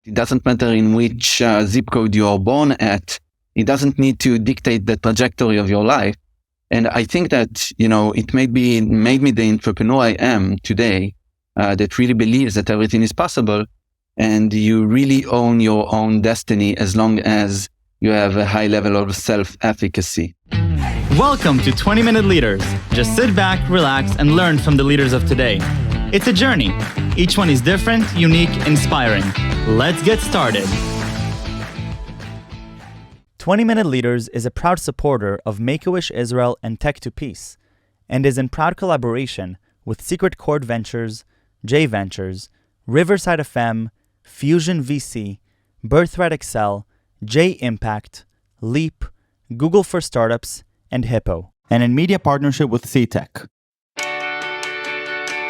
It doesn't matter in which zip code you are born at. It doesn't need to dictate the trajectory of your life. And I think that, it made me the entrepreneur I am today, that really believes that everything is possible. And you really own your own destiny as long as you have a high level of self-efficacy. Welcome to 20-Minute Leaders. Just sit back, relax, and learn from the leaders of today. It's a journey. Each one is different, unique, inspiring. Let's get started. 20-Minute Leaders is a proud supporter of Make-A-Wish Israel and Tech to Peace, and is in proud collaboration with Secret Chord Ventures, J Ventures, Riverside FM, Fusion VC, Birthright Excel, J Impact, Leap, Google for Startups, and Hippo, and in media partnership with CTech.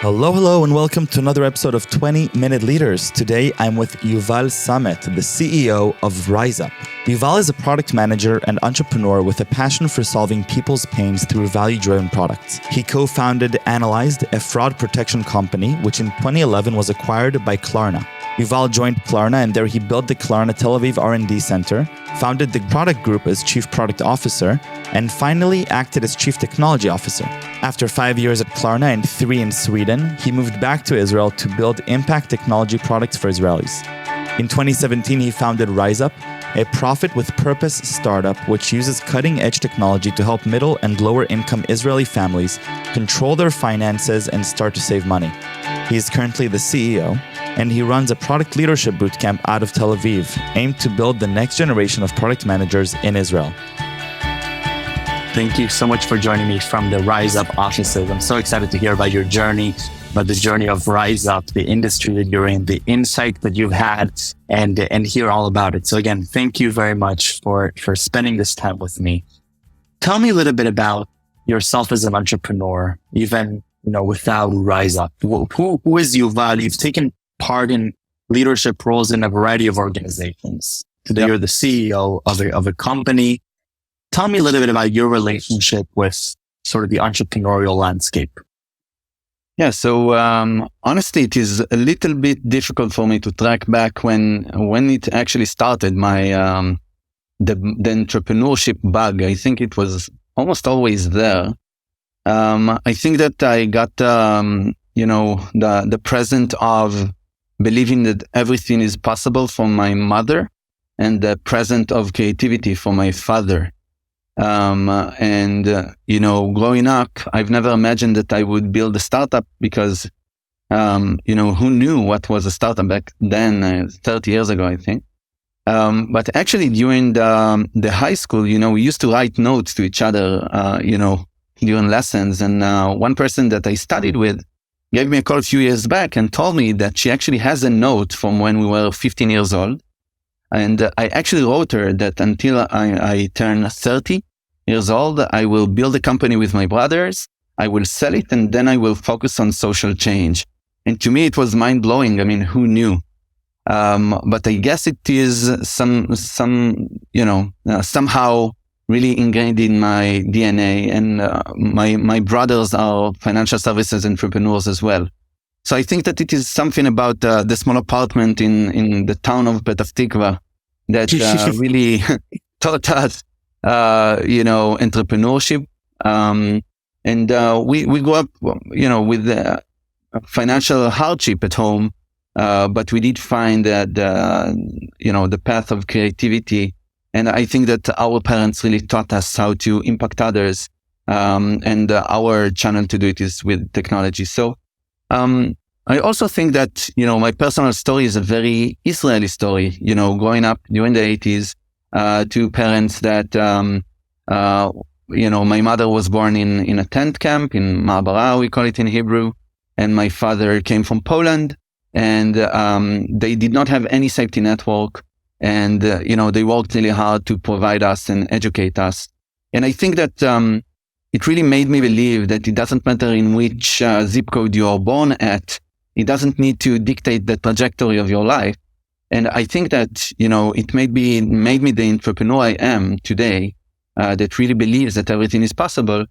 Hello, and welcome to another episode of 20-Minute Leaders. Today, I'm with Yuval Samet, the CEO of RiseUp. Yuval is a product manager and entrepreneur with a passion for solving people's pains through value-driven products. He co-founded Analyzed, a fraud protection company, which in 2011 was acquired by Klarna. Yuval joined Klarna, and there he built the Klarna Tel-Aviv R&D Center, founded the product group as Chief Product Officer, and finally acted as Chief Technology Officer. After 5 years at Klarna and 3 in Sweden, he moved back to Israel to build impact technology products for Israelis. In 2017, he founded RiseUp, a profit with purpose startup which uses cutting-edge technology to help middle and lower-income Israeli families control their finances and start to save money. He is currently the CEO, and he runs a product leadership bootcamp out of Tel Aviv, aimed to build the next generation of product managers in Israel. Thank you so much for joining me from the RiseUp offices. I'm so excited to hear about your journey, about the journey of RiseUp, the industry that you're in, the insight that you've had, and hear all about it. So again, thank you very much for spending this time with me. Tell me a little bit about yourself as an entrepreneur, even without RiseUp. Who is Yuval? You've taken part in leadership roles in a variety of organizations. Today, You're the CEO of a company. Tell me a little bit about your relationship with sort of the entrepreneurial landscape. Yeah, so honestly, it is a little bit difficult for me to track back when it actually started. My the entrepreneurship bug, I think it was almost always there. I think that I got the present of believing that everything is possible from my mother, and the present of creativity from my father. Growing up, I've never imagined that I would build a startup because, who knew what was a startup back then, 30 years ago, I think. But actually during the high school, we used to write notes to each other, during lessons. And one person that I studied with gave me a call a few years back and told me that she actually has a note from when we were 15 years old. And I actually wrote her that until I turn 30 years old, I will build a company with my brothers, I will sell it, and then I will focus on social change. And to me, it was mind-blowing. I mean, who knew? But I guess it is somehow really ingrained in my DNA. And my brothers are financial services entrepreneurs as well. So I think that it is something about the small apartment in the town of Petah Tikva that really taught us, entrepreneurship. We grew up, with financial hardship at home, but we did find that, the path of creativity. And I think that our parents really taught us how to impact others. And our channel to do it is with technology. So, I also think that, my personal story is a very Israeli story, growing up during the 80s, to parents that, my mother was born in a tent camp in Ma'abara, we call it in Hebrew. And my father came from Poland, and, they did not have any safety network. And, they worked really hard to provide us and educate us. And I think that, it really made me believe that it doesn't matter in which zip code you are born at. It doesn't need to dictate the trajectory of your life. And I think that, it made me the entrepreneur I am today, that really believes that everything is possible.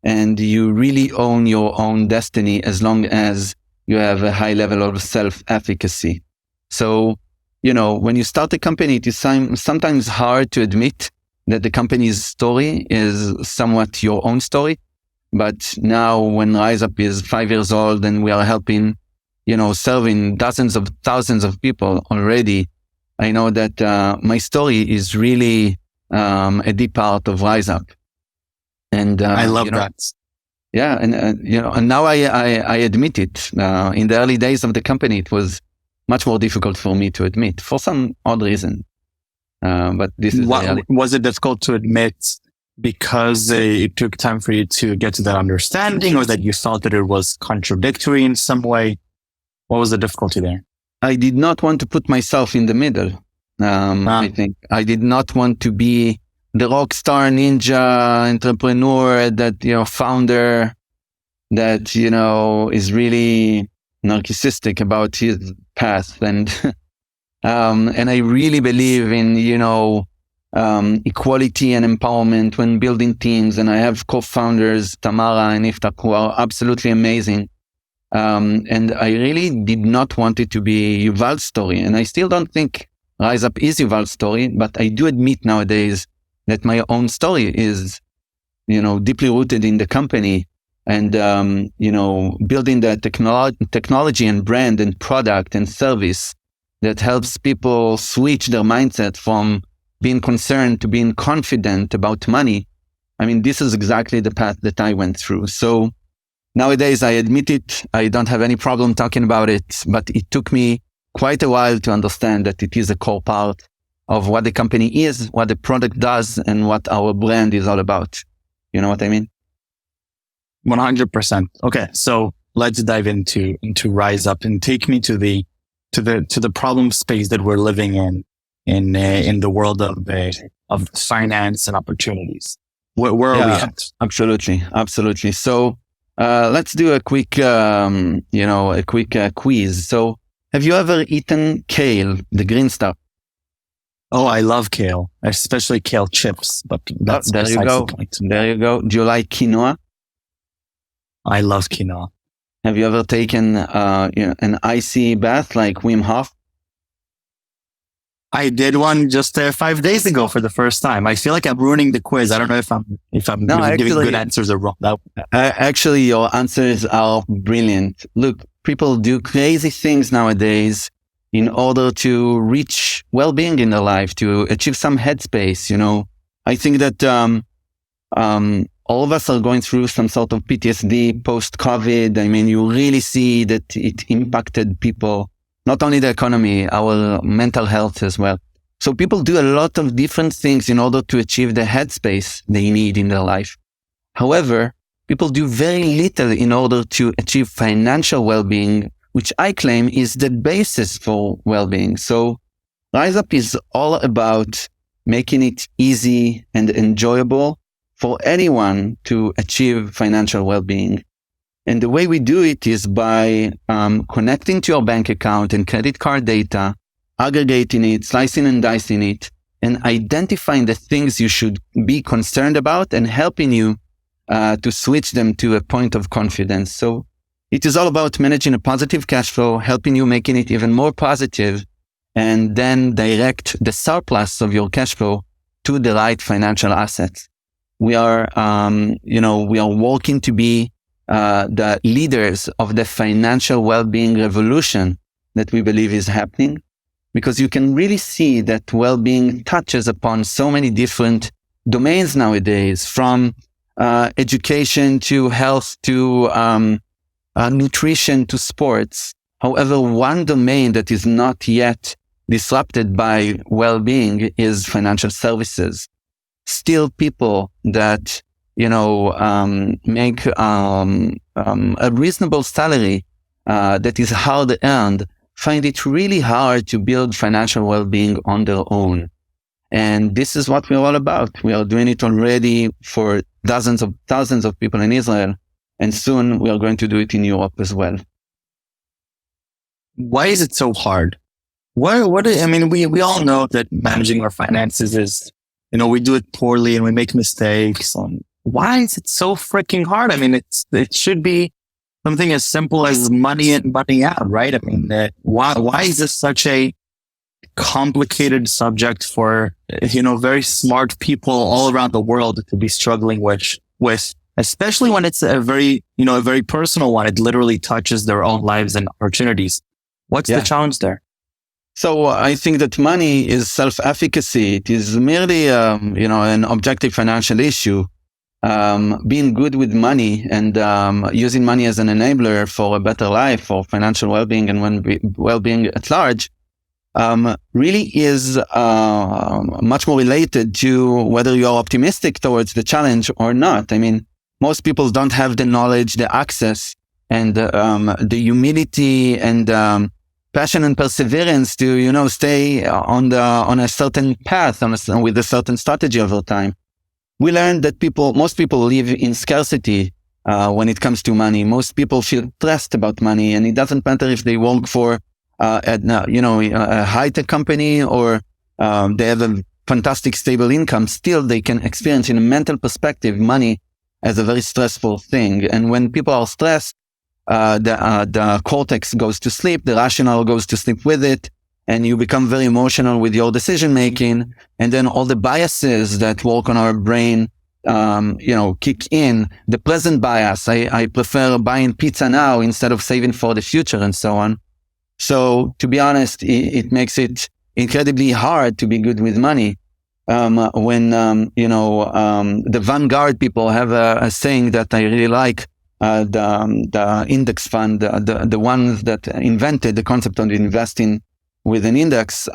And you really own your own destiny as long as you have a high level of self-efficacy. So, when you start a company, it is sometimes hard to admit that the company's story is somewhat your own story. But now when RiseUp is 5 years old and we are helping, serving dozens of thousands of people already, I know that my story is really a deep part of RiseUp. And I love that. Yeah, and now I admit it. In the early days of the company, it was much more difficult for me to admit for some odd reason. But this is was it difficult to admit because it took time for you to get to that understanding, or that you felt that it was contradictory in some way? What was the difficulty there? I did not want to put myself in the middle. I think I did not want to be the rock star ninja entrepreneur that, founder that, is really narcissistic about his path. And, and I really believe in, equality and empowerment when building teams. And I have co-founders, Tamara and Iftak, who are absolutely amazing. And I really did not want it to be Yuval's story. And I still don't think RiseUp is Yuval's story, but I do admit nowadays that my own story is, deeply rooted in the company and, building the technology and brand and product and service that helps people switch their mindset from being concerned to being confident about money. I mean, this is exactly the path that I went through. So nowadays, I admit it. I don't have any problem talking about it, but it took me quite a while to understand that it is a core part of what the company is, what the product does, and what our brand is all about. You know what I mean? 100%. Okay, so let's dive into RiseUp and take me to the problem space that we're living in the world of finance and opportunities. Where are we at? Absolutely. So let's do a quick quiz. So have you ever eaten kale, the green stuff? Oh, I love kale, especially kale chips. But that's there you go. There you go. Do you like quinoa? I love quinoa. Have you ever taken an icy bath like Wim Hof? I did one just 5 days ago for the first time. I feel like I'm ruining the quiz. I don't know if I'm giving good answers or wrong. Actually, your answers are brilliant. Look, people do crazy things nowadays in order to reach well-being in their life, to achieve some headspace. I think that all of us are going through some sort of PTSD post-COVID. I mean, you really see that it impacted people, not only the economy, our mental health as well. So people do a lot of different things in order to achieve the headspace they need in their life. However, people do very little in order to achieve financial well-being, which I claim is the basis for well-being. So RiseUp is all about making it easy and enjoyable for anyone to achieve financial well-being. And the way we do it is by connecting to your bank account and credit card data, aggregating it, slicing and dicing it, and identifying the things you should be concerned about and helping you to switch them to a point of confidence. So it is all about managing a positive cash flow, helping you making it even more positive, and then direct the surplus of your cash flow to the right financial assets. We are, we are working to be the leaders of the financial well-being revolution that we believe is happening, because you can really see that well-being touches upon so many different domains nowadays, from education to health to nutrition to sports. However, one domain that is not yet disrupted by well-being is financial services. Still, people that make a reasonable salary that is hard earned find it really hard to build financial well-being on their own. And this is what we're all about. We are doing it already for dozens of thousands of people in Israel, and soon we are going to do it in Europe as well. Why is it so hard? We all know that managing our finances is, we do it poorly and we make mistakes. Why is it so freaking hard? I mean, it should be something as simple as money in, money out, right? I mean, why is this such a complicated subject for, very smart people all around the world to be struggling with, especially when it's a very personal one. It literally touches their own lives and opportunities. What's the challenge there? So I think that money is self-efficacy. It is merely, an objective financial issue. Being good with money and using money as an enabler for a better life, for financial well-being and well-being at large, really is much more related to whether you are optimistic towards the challenge or not. I mean, most people don't have the knowledge, the access, and the humility and passion and perseverance to, stay on a certain path, with a certain strategy over time. We learned that most people live in scarcity when it comes to money. Most people feel stressed about money, and it doesn't matter if they work for a high-tech company or they have a fantastic stable income. Still, they can experience, in a mental perspective, money as a very stressful thing. And when people are stressed, the cortex goes to sleep, the rational goes to sleep with it, and you become very emotional with your decision making. And then all the biases that work on our brain, kick in. The present bias, I prefer buying pizza now instead of saving for the future, and so on. So to be honest, it makes it incredibly hard to be good with money. When the Vanguard people have a saying that I really like, the index fund, the ones that invented the concept of investing with an index,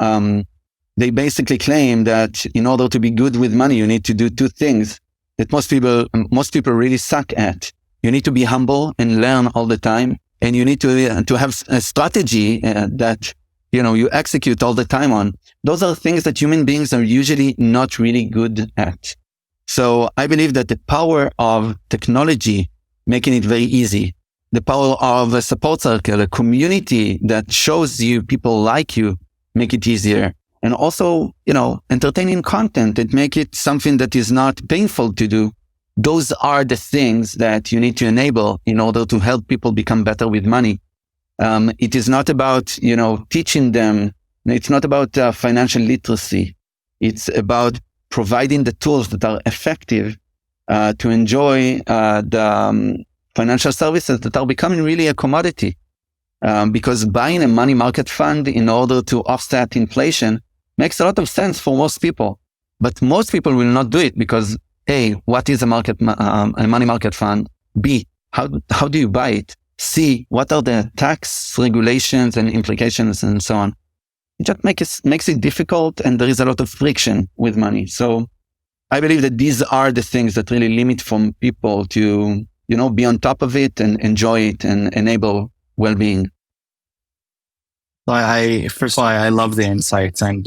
they basically claim that in order to be good with money, you need to do two things that most people really suck at. You need to be humble and learn all the time, and you need to have a strategy that you execute all the time on. Those are things that human beings are usually not really good at. So I believe that the power of technology, making it very easy, the power of a support circle, a community that shows you people like you, make it easier. And also, entertaining content that make it something that is not painful to do. Those are the things that you need to enable in order to help people become better with money. It is not about, teaching them. It's not about financial literacy. It's about providing the tools that are effective to enjoy the financial services that are becoming really a commodity. Because buying a money market fund in order to offset inflation makes a lot of sense for most people. But most people will not do it because A, what is a money market fund? B, how do you buy it? C, what are the tax regulations and implications and so on? It just makes it difficult, and there is a lot of friction with money. So I believe that these are the things that really limit from people to, be on top of it and enjoy it and enable well-being. First of all, I love the insights, and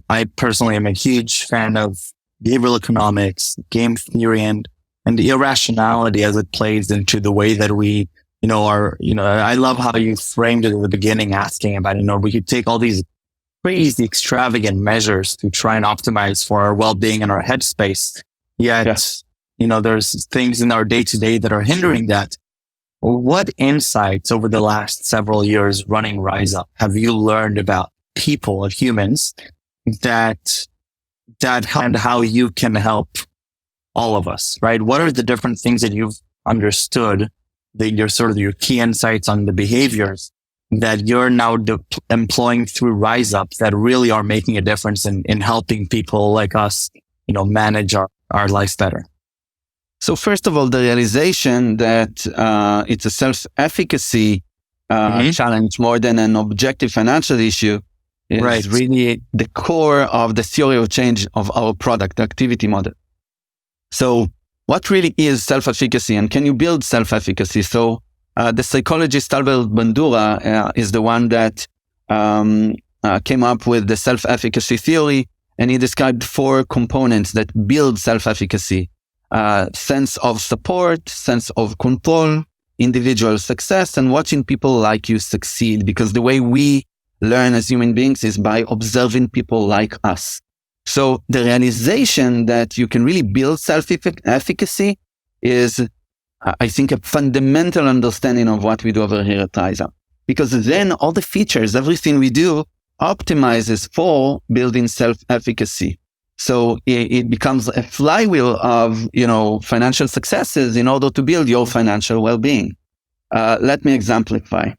I personally am a huge fan of behavioral economics, game theory, and the irrationality as it plays into the way that we, I love how you framed it at the beginning, asking about, we could take all these crazy, extravagant measures to try and optimize for our well-being and our headspace. Yet, there's things in our day-to-day that are hindering that. What insights over the last several years running RiseUp have you learned about people, humans, that and how you can help all of us, right? What are the different things that you've understood, your key insights on the behaviors that you're now employing through RiseUp that really are making a difference in helping people like us, manage our lives better? So first of all, the realization that it's a self-efficacy challenge more than an objective financial issue is really the core of the theory of change of our product activity model. So what really is self-efficacy, and can you build self-efficacy? So the psychologist Albert Bandura is the one that came up with the self-efficacy theory, and he described 4 components that build self-efficacy. Sense of support, sense of control, individual success, and watching people like you succeed. Because the way we learn as human beings is by observing people like us. So the realization that you can really build self-efficacy is, I think, a fundamental understanding of what we do over here at RiseUp. Because then all the features, everything we do optimizes for building self-efficacy. So it becomes a flywheel of, financial successes in order to build your financial well-being. Let me exemplify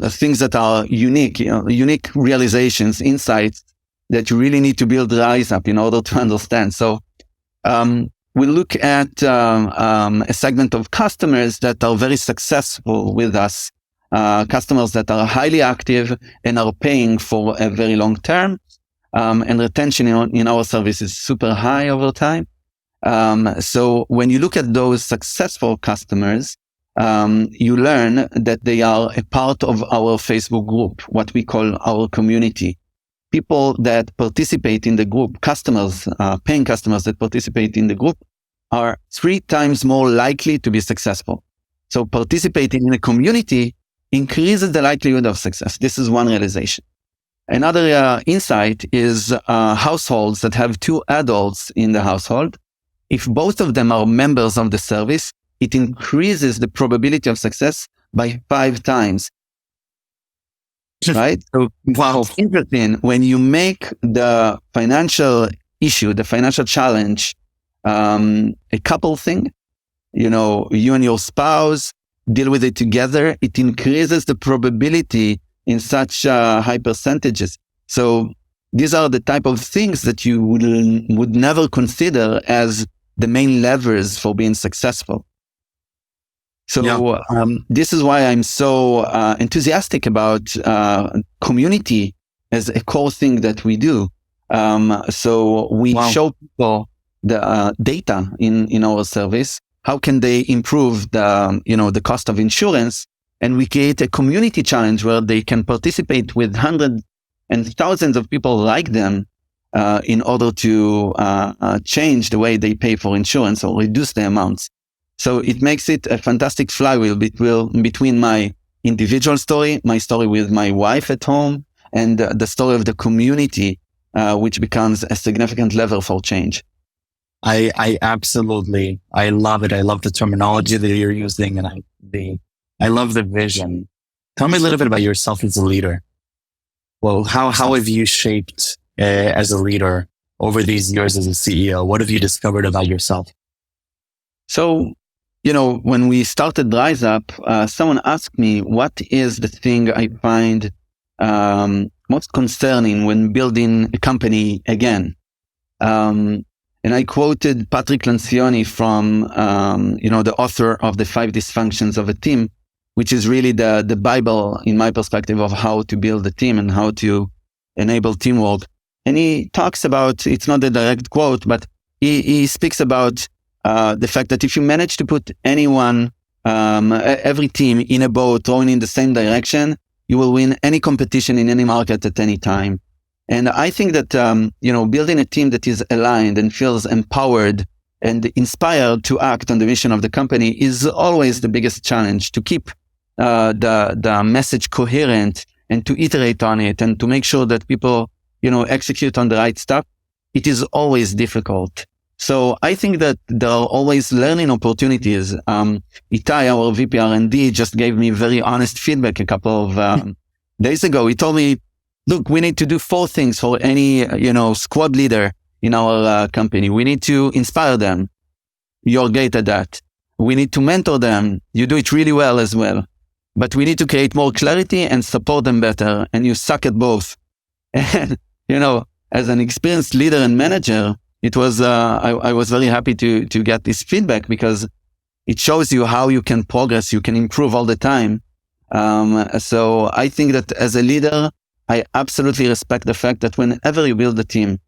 things that are unique, unique realizations, insights that you really need to build RiseUp in order to understand. So we look at a segment of customers that are very successful with us, customers that are highly active and are paying for a very long term. And retention in our service is super high over time. So when you look at those successful customers, you learn that they are a part of our Facebook group, what we call our community. People that participate in the group, customers, paying customers that participate in the group are 3 times more likely to be successful. So participating in a community increases the likelihood of success. This is one realization. Another insight is households that have 2 adults in the household. If both of them are members of the service, it increases the probability of success by 5 times. Right? So, wow. It's interesting. When you make the financial issue, the financial challenge, a couple thing, you and your spouse deal with it together, it increases the probability in such high percentages. So these are the type of things that you would never consider as the main levers for being successful. So this is why I'm so enthusiastic about community as a core thing that we do. So we show people the data in our service. How can they improve the cost of insurance? And we create a community challenge where they can participate with hundreds and thousands of people like them in order to change the way they pay for insurance or reduce the amounts. So it makes it a fantastic flywheel between my individual story, my story with my wife at home, and the story of the community, which becomes a significant lever for change. I absolutely, I love it. I love the terminology that you're using, and I love the vision. Tell me a little bit about yourself as a leader. Well, how have you shaped as a leader over these years as a CEO? What have you discovered about yourself? So, when we started RiseUp, someone asked me, what is the thing I find most concerning when building a company again? And I quoted Patrick Lencioni from, the author of The 5 Dysfunctions of a Team, which is really the Bible, in my perspective, of how to build a team and how to enable teamwork. And he talks about, it's not a direct quote, but he speaks about the fact that if you manage to put anyone, every team in a boat rowing in the same direction, you will win any competition in any market at any time. And I think that, building a team that is aligned and feels empowered and inspired to act on the mission of the company is always the biggest challenge, to keep the message coherent and to iterate on it and to make sure that people, execute on the right stuff. It is always difficult. So I think that there are always learning opportunities. Itai, our VP R&D, just gave me very honest feedback a couple of days ago. He told me, look, we need to do 4 things for any, squad leader in our company. We need to inspire them. You're great at that. We need to mentor them. You do it really well as well. But we need to create more clarity and support them better. And you suck at both. And, as an experienced leader and manager, it was, I was very happy to get this feedback because it shows you how you can progress, you can improve all the time. So I think that as a leader, I absolutely respect the fact that whenever you build a team,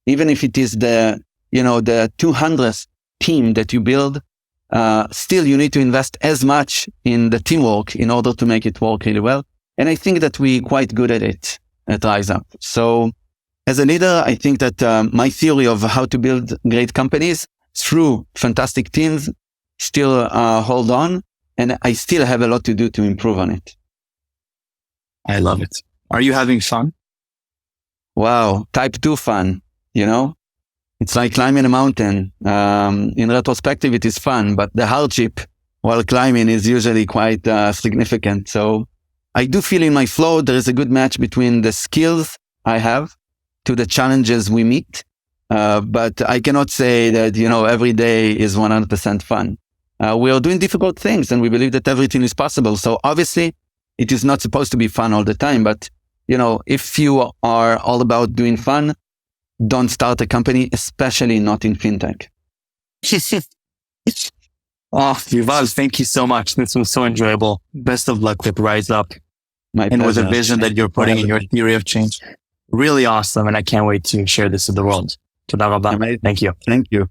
even if it is the 200th team that you build, still you need to invest as much in the teamwork in order to make it work really well. And I think that we're quite good at it at RiseUp. So as a leader, I think that my theory of how to build great companies through fantastic teams still hold on, and I still have a lot to do to improve on it. I love it. Are you having fun? Wow, type 2 fun, It's like climbing a mountain. In retrospective, it is fun, but the hardship while climbing is usually quite significant. So I do feel in my flow, there is a good match between the skills I have to the challenges we meet. But I cannot say that, every day is 100% fun. We are doing difficult things and we believe that everything is possible. So obviously it is not supposed to be fun all the time, but if you are all about doing fun, don't start a company, especially not in fintech. Yuval, thank you so much. This was so enjoyable. Best of luck with RiseUp and with the vision that you're putting in your theory of change. Really awesome. And I can't wait to share this with the world. Thank you. Thank you.